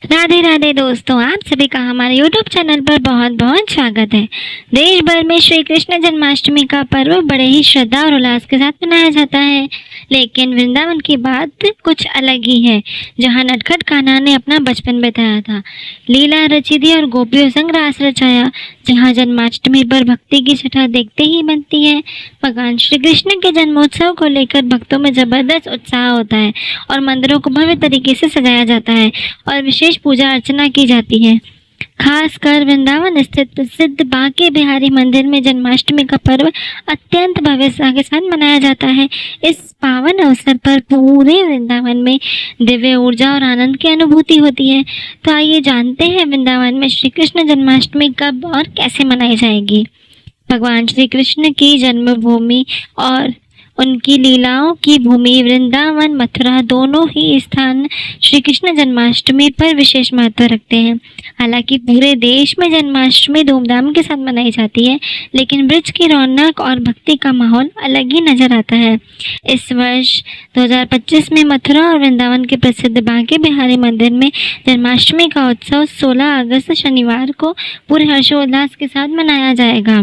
राधे राधे दोस्तों, आप सभी का हमारे YouTube चैनल पर बहुत बहुत स्वागत है। देश भर में श्री कृष्ण जन्माष्टमी का पर्व बड़े ही श्रद्धा और उल्लास के साथ मनाया जाता है, लेकिन वृंदावन की बात कुछ अलग ही है। जहाँ नटखट कान्हा ने अपना बचपन बिताया था, लीला रची थी और गोपियों संग रास रचाया, जहाँ जन्माष्टमी पर भक्ति की छठा देखते ही बनती है। भगवान श्री कृष्ण के जन्मोत्सव को लेकर भक्तों में जबरदस्त उत्साह होता है और मंदिरों को भव्य तरीके से सजाया जाता है और विशेष पूजा अर्चना की जाती है। खासकर वृंदावन स्थित प्रसिद्ध बांके बिहारी मंदिर में जन्माष्टमी का पर्व अत्यंत भव्यता के साथ मनाया जाता है। इस पावन अवसर पर पूरे वृंदावन में दिव्य ऊर्जा और आनंद की अनुभूति होती है। तो आइए जानते हैं वृंदावन में श्री कृष्ण जन्माष्टमी कब और कैसे मनाई जाएगी। भगवान श्री कृष्ण की जन्मभूमि और उनकी लीलाओं की भूमि वृंदावन मथुरा दोनों ही स्थान श्री कृष्ण जन्माष्टमी पर विशेष महत्व रखते हैं। हालांकि पूरे देश में जन्माष्टमी धूमधाम के साथ मनाई जाती है, लेकिन ब्रज की रौनक और भक्ति का माहौल अलग ही नजर आता है। इस वर्ष 2025 में मथुरा और वृंदावन के प्रसिद्ध बांके बिहारी मंदिर में जन्माष्टमी का उत्सव 16 अगस्त शनिवार को पूरे हर्षोल्लास के साथ मनाया जाएगा।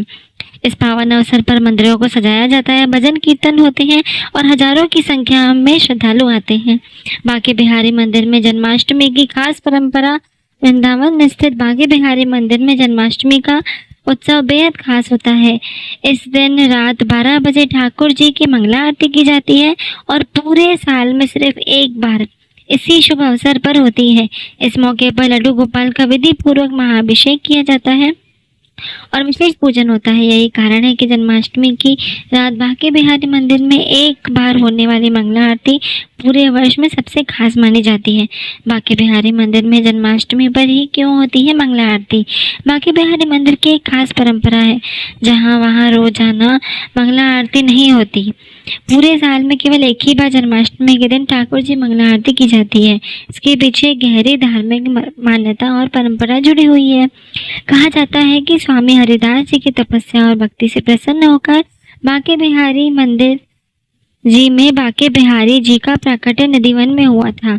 इस पावन अवसर पर मंदिरों को सजाया जाता है, भजन कीर्तन होते हैं और हजारों की संख्या में श्रद्धालु आते हैं। बांके बिहारी मंदिर में जन्माष्टमी की खास परंपरा। वृंदावन स्थित बांके बिहारी मंदिर में जन्माष्टमी का उत्सव बेहद खास होता है। इस दिन रात 12 बजे ठाकुर जी की मंगला आरती की जाती है और पूरे साल में सिर्फ एक बार इसी शुभ अवसर पर होती है। इस मौके पर लड्डू गोपाल का विधि पूर्वक महाअभिषेक किया जाता है और विशेष पूजन होता है। यही कारण है कि जन्माष्टमी की रात बांके बिहारी मंदिर में एक बार होने वाली मंगला आरती पूरे वर्ष में सबसे खास मानी जाती है। बांके बिहारी मंदिर में जन्माष्टमी पर ही क्यों होती है मंगला आरती? बांके बिहारी मंदिर की एक खास परंपरा है, जहां वहां रोजाना मंगला आरती नहीं होती। पूरे साल में केवल एक ही बार जन्माष्टमी के दिन ठाकुर जी मंगला आरती की जाती है। इसके पीछे गहरी धार्मिक मान्यता और परंपरा जुड़ी हुई है। कहा जाता है कि स्वामी हरिदास जी की तपस्या और भक्ति से प्रसन्न होकर बांके बिहारी मंदिर जी में बांके बिहारी जी का प्राकट्य नदीवन में हुआ था।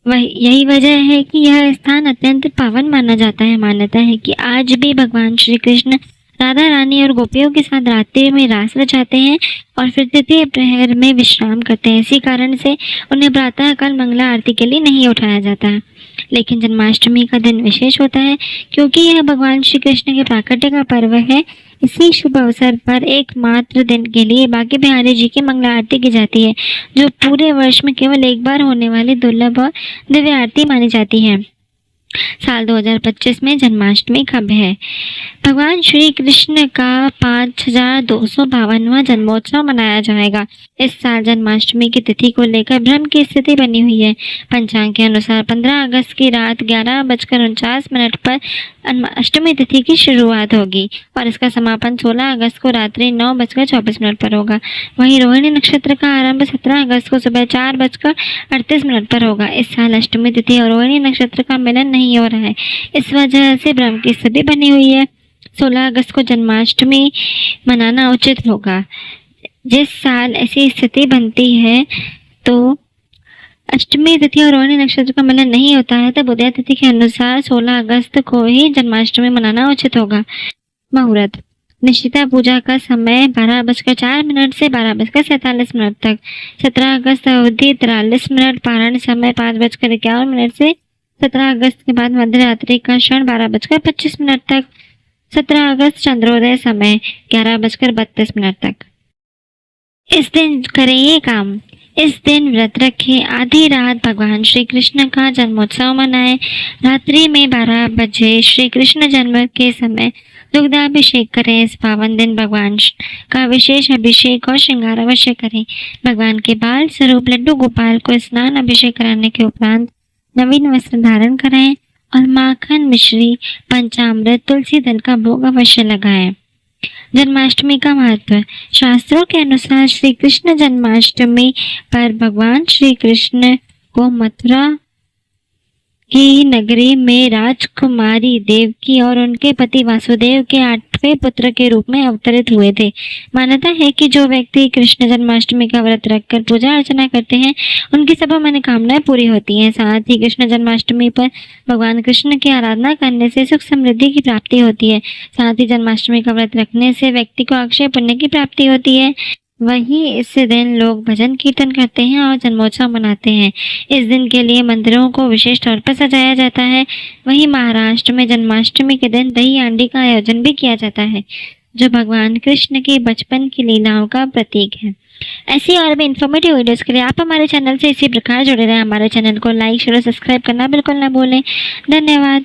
यही वजह है कि यह स्थान अत्यंत पावन माना जाता है। मान्यता है कि आज भी भगवान श्री कृष्ण राधा रानी और गोपियों के साथ रात्रि में रास रचाते हैं और फिर तृतीय प्रहर में विश्राम करते हैं। इसी कारण से उन्हें प्रातःकाल मंगला आरती के लिए नहीं उठाया जाता। लेकिन जन्माष्टमी का दिन विशेष होता है क्योंकि यह भगवान श्री कृष्ण के प्राकट्य का पर्व है। इसी शुभ अवसर पर एकमात्र दिन के लिए बांके बिहारी जी की मंगला आरती की जाती है, जो पूरे वर्ष में केवल एक बार होने वाली दुर्लभ और दिव्य आरती मानी जाती है। साल 2025 में जन्माष्टमी कब है? भगवान श्री कृष्ण का 5252वां जन्मोत्सव मनाया जाएगा। इस साल जन्माष्टमी की तिथि को लेकर भ्रम की स्थिति बनी हुई है। पंचांग के अनुसार 15 अगस्त की रात 11:49 पर अष्टमी तिथि की शुरुआत होगी और इसका समापन 16 अगस्त को रात्रि 9:24 पर होगा। वहीं रोहिणी नक्षत्र का आरंभ 17 अगस्त को सुबह 4:38 पर होगा। इस साल अष्टमी तिथि और रोहिणी नक्षत्र का मिलन नहीं हो रहा है, इस वजह से भ्रम की स्थिति बनी हुई है। 16 अगस्त को जन्माष्टमी मनाना उचित होगा। जिस साल ऐसी स्थिति बनती है तो अष्टमी तिथि और रोहिणी नक्षत्र का मिलन नहीं होता है, तब उदय तिथि के अनुसार 16 अगस्त को ही जन्माष्टमी मनाना उचित होगा। मुहूर्त: निश्चिता पूजा का समय 12:04 से 12:47 तक। 17 अगस्त अवधि 43 मिनट। पारण समय 5:51 से 17 अगस्त के बाद मध्य रात्रि का क्षण 12:25 तक। 17 अगस्त चंद्रोदय समय 11:32 तक। इस दिन करें ये काम: इस दिन व्रत रखें, आधी रात भगवान श्री कृष्ण का जन्मोत्सव मनाएं, रात्रि में 12 बजे श्री कृष्ण जन्म के समय दुग्धाभिषेक करें। इस पावन दिन भगवान का विशेष अभिषेक और श्रृंगार अवश्य करें। भगवान के बाल स्वरूप लड्डू गोपाल को स्नान अभिषेक कराने के उपरांत नवीन वस्त्र धारण कराएं और माखन, मिश्री, पंचामृत, तुलसी दल का भोग अवश्य लगाएं। जन्माष्टमी का महत्व: शास्त्रों के अनुसार श्री कृष्ण जन्माष्टमी पर भगवान श्री कृष्ण को मथुरा की नगरी में राजकुमारी देवकी और उनके पति वासुदेव के 8 6वें पुत्र के रूप में अवतरित हुए थे। मान्यता है कि जो व्यक्ति कृष्ण जन्माष्टमी का व्रत रखकर पूजा अर्चना करते हैं, उनकी सब मनोकामनाएं पूरी होती हैं। साथ ही कृष्ण जन्माष्टमी पर भगवान कृष्ण की आराधना करने से सुख समृद्धि की प्राप्ति होती है। साथ ही जन्माष्टमी का व्रत रखने से व्यक्ति को अक्षय पुण्य की प्राप्ति होती है। वहीं इस दिन लोग भजन कीर्तन करते हैं और जन्मोत्सव मनाते हैं। इस दिन के लिए मंदिरों को विशेष तौर पर सजाया जाता है। वहीं महाराष्ट्र में जन्माष्टमी के दिन दही हांडी का आयोजन भी किया जाता है, जो भगवान कृष्ण के बचपन की लीलाओं का प्रतीक है। ऐसी और भी इन्फॉर्मेटिव वीडियोस के लिए आप हमारे चैनल से इसी प्रकार जुड़े रहें। हमारे चैनल को लाइक शेयर और सब्सक्राइब करना बिल्कुल ना भूलें। धन्यवाद।